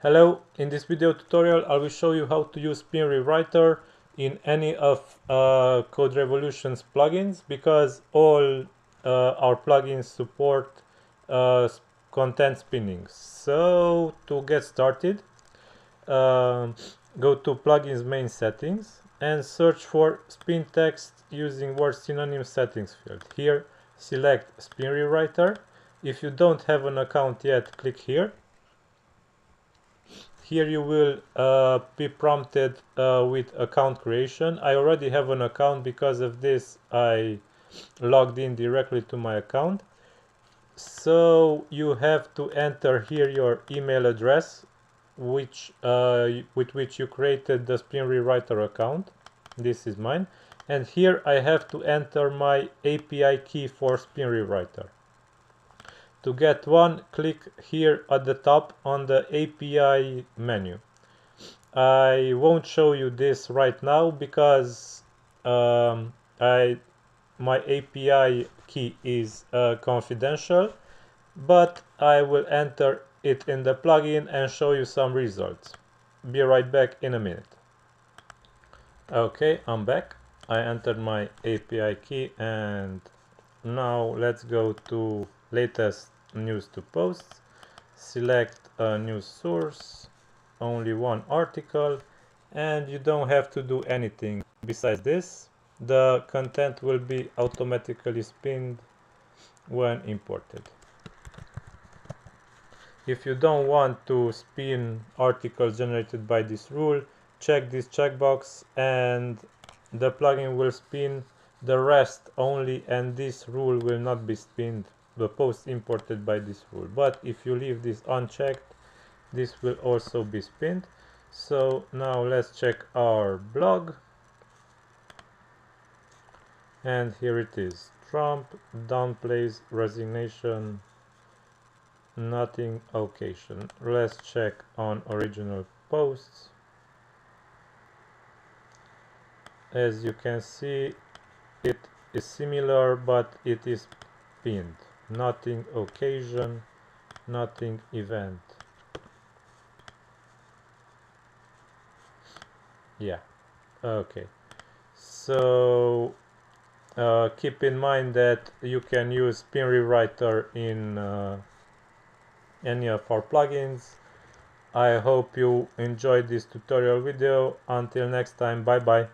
Hello, in this video tutorial I will show you how to use SpinRewriter in any of CodeRevolution's plugins, because all our plugins support content spinning. So to get started, go to plugins main settings and search for spin text using word synonym settings field. Here select SpinRewriter. If you don't have an account yet, click here. Here you will be prompted with account creation. I already have an account. Because of this I logged in directly to my account. So you have to enter here your email address with which you created the SpinRewriter account. This is mine. And here I have to enter my API key for SpinRewriter. To get one, click here at the top on the API menu. I won't show you this right now because my API key is confidential, but I will enter it in the plugin and show you some results. Be right back in a minute. Okay, I'm back. I entered my API key and now let's go to latest news to posts. Select a news source, only one article, and you don't have to do anything besides this. The content will be automatically spinned when imported. If you don't want to spin articles generated by this rule, check this checkbox and the plugin will spin the rest only, and this rule will not be spinned, the post imported by this rule. But if you leave this unchecked, this will also be spinned. So now let's check our blog, and here it is. Trump downplays resignation, nothing occasion. Let's check on original posts. As you can see, it is similar, but it is pinned. Nothing occasion, nothing event. Yeah, okay. So keep in mind that you can use SpinRewriter in any of our plugins. I hope you enjoyed this tutorial video. Until next time, bye bye.